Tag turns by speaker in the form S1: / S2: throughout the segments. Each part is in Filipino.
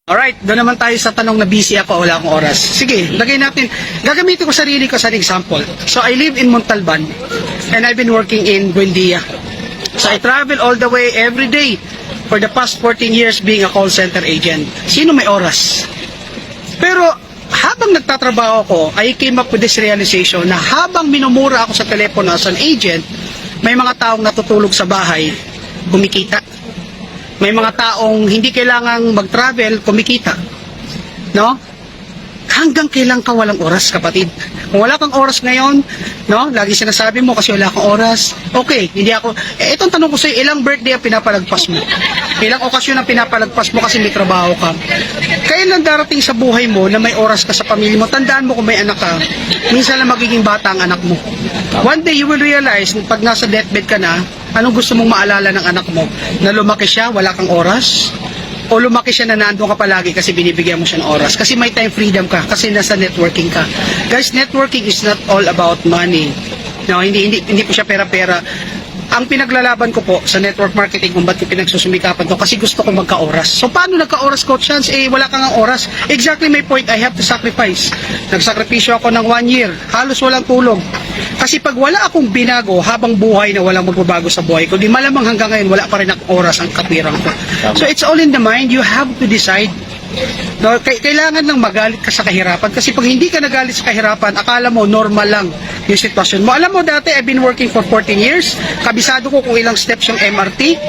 S1: Alright, doon naman tayo sa tanong na busy ako, wala akong oras. Sige, lagay natin. Gagamitin ko sarili ko as an example. So, I live in Montalban and I've been working in Buendia. So, I travel all the way every day for the past 14 years being a call center agent. Sino may oras? Pero, habang nagtatrabaho ko, I came up with this realization na habang minumura ako sa telepono as an agent, may mga taong natutulog sa bahay, kumikita. May mga taong hindi kailangang mag-travel, kumikita. No? Hanggang kailan ka walang oras, kapatid? Kung wala kang oras ngayon, no? Lagi sinasabi mo kasi wala kang oras. Okay, hindi ako. Itong tanong ko sa'yo, ilang birthday ang pinapalagpas mo? Ilang okasyon ang pinapalagpas mo kasi may trabaho ka? Kailan darating sa buhay mo na may oras ka sa pamilya mo? Tandaan mo kung may anak ka, minsan lang magiging bata ang anak mo. One day you will realize, pag nasa deathbed ka na, anong gusto mong maalala ng anak mo? Na lumaki siya, wala kang oras? O lumaki siya na nandun ka palagi kasi binibigyan mo siya ng oras? Kasi may time freedom ka, kasi nasa networking ka. Guys, networking is not all about money. No, hindi po siya pera-pera. Ang pinaglalaban ko po sa network marketing kung ba't pinagsusumikapan to, kasi gusto ko magka-oras. So paano nagka-oras, Coach Hans? Wala kang ang oras. Exactly my point, I have to sacrifice. Nagsakripisyo ako ng 1 year, halos walang tulog. Kasi pag wala akong binago habang buhay na walang magbabago sa buhay ko, di malamang hanggang ngayon wala pa rin akong oras ang katwirang ko. So it's all in the mind, you have to decide. No, kailangan lang magalit ka sa kahirapan, kasi pag hindi ka nagalit sa kahirapan, akala mo normal lang yung sitwasyon mo. Alam mo, dati I've been working for 14 years, kabisado ko kung ilang steps yung MRT.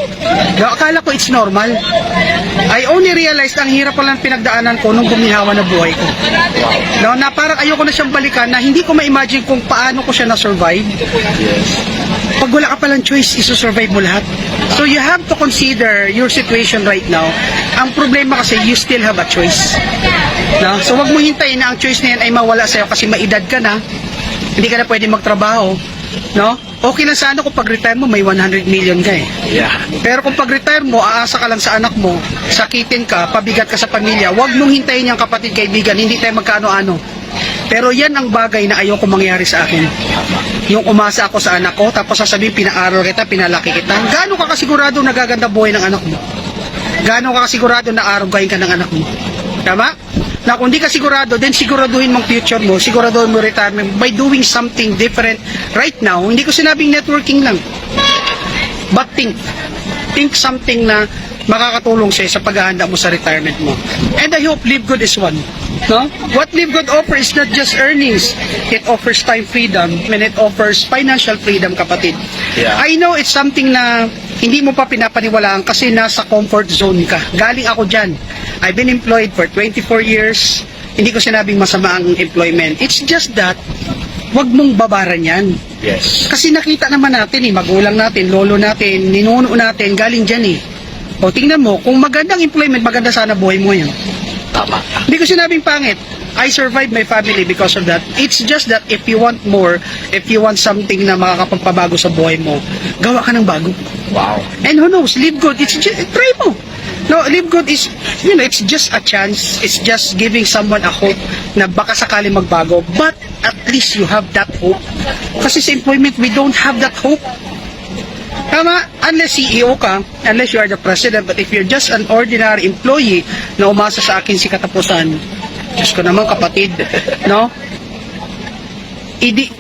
S1: No, akala ko it's normal. I only realized ang hirap palang pinagdaanan ko nung gumihawa na buhay ko. No, na parang ayoko na siyang balikan, na hindi ko ma-imagine kung paano ko siya na-survive. Pag wala ka palang choice, isusurvive mo lahat. So you have to consider your situation right now. Ang problema kasi, you still have a choice. No? So wag mo hintayin na ang choice na yan ay mawala sa'yo kasi maedad ka na, hindi ka na pwede magtrabaho. No? Okay lang sana kung pag-retire mo may 100 million ka eh.
S2: Yeah.
S1: Pero kung pag-retire mo, aasa ka lang sa anak mo, sakitin ka, pabigat ka sa pamilya, wag mong hintayin yung kapatid, kaibigan, hindi tayo magkaano-ano. Pero yan ang bagay na ayoko mangyari sa akin. Yung umasa ako sa anak ko, tapos sasabihin, pinaaral kita, pinalaki kita. Gaano ka kasigurado na gaganda buhay ng anak mo? Gaano ka kasigurado na arugayin ka ng anak mo? Tama? Na kung di ka sigurado, then siguraduhin mong future mo, siguraduhin mo retirement by doing something different right now. Hindi ko sinabing networking lang. But think something na makakatulong siya sa paghahanda mo sa retirement mo. And I hope Live Good is one. No? What Live Good offers is not just earnings. It offers time freedom and it offers financial freedom, kapatid.
S2: Yeah.
S1: I know it's something na hindi mo pa pinapaniwalaan kasi nasa comfort zone ka. Galing ako dyan. I've been employed for 24 years. Hindi ko sinabing masama ang employment. It's just that, wag mong babaran yan.
S2: Yes.
S1: Kasi nakita naman natin magulang natin, lolo natin, ninuno natin, galing dyan eh. O tingnan mo, kung magandang employment, maganda sana buhay mo yan.
S2: Tama.
S1: Hindi ko sinabing pangit. I survived my family because of that. It's just that if you want more, if you want something na makakapagpabago sa buhay mo, gawa ka ng bago.
S2: Wow.
S1: And who knows, Live Good, it's just, try mo. No, Live Good is, it's just a chance. It's just giving someone a hope na baka sakali magbago. But at least you have that hope. Kasi sa employment, we don't have that hope. Tama? Unless CEO ka, unless you are the president, but if you're just an ordinary employee na umasa sa akin si katapusan, Diyos ko naman, kapatid, no?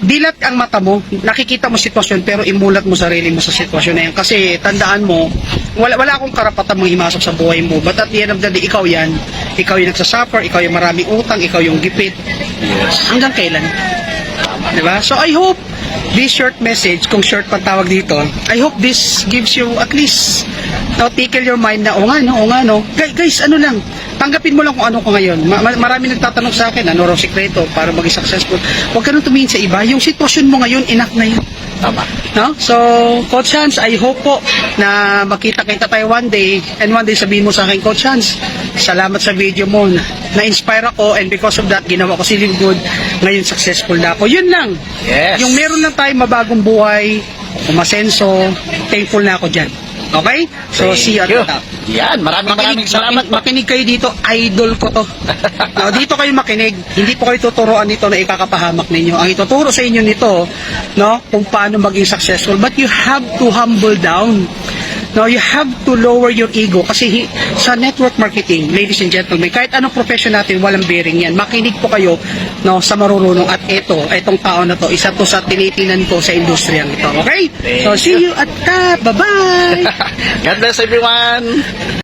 S1: Dilat ang mata mo, nakikita mo sitwasyon, pero imulat mo sarili mo sa sitwasyon na yan. Kasi tandaan mo, wala akong karapatan mong himasok sa buhay mo. But at the end of the day, ikaw yan. Ikaw yung nagsasuffer, ikaw yung maraming utang, ikaw yung gipit.
S2: Yes.
S1: Hanggang kailan? Diba? So I hope this short message, kung short pa tawag dito, I hope this gives you at least tickle your mind na, o nga no. Guys, ano lang, tanggapin mo lang kung ano ko ngayon. Marami nagtatanong sa akin, ano raw sikreto para maging successful. Huwag ka nang tumingin sa iba. Yung sitwasyon mo ngayon, enough na yun.
S2: Tama.
S1: No? So, Coach Hans, I hope po na makita-kita tayo one day, and one day sabihin mo sa akin, Coach Hans, salamat sa video mo. Na-inspire ako, and because of that, ginawa ko si Live Good. Ngayon, successful na ako. Yun lang.
S2: Yes.
S1: Yung meron lang tayo mabagong buhay, umasenso, thankful na ako dyan. Okay? So, see you at the top.
S2: Yan, maraming salamat.
S1: Makinig kayo dito, idol ko to. Now, dito kayo makinig. Hindi po kayo tuturuan nito na ikakapahamak ninyo. Ang ituturo sa inyo nito, no, kung paano maging successful. But you have to humble down. Now, you have to lower your ego kasi sa network marketing, ladies and gentlemen, kahit anong profession natin, walang bearing yan. Makinig po kayo no, sa marurunong at itong tao na to, isa to sa tinitinan ko sa industriyang ito. Okay? So, see you at ka. Bye-bye!
S2: God bless everyone.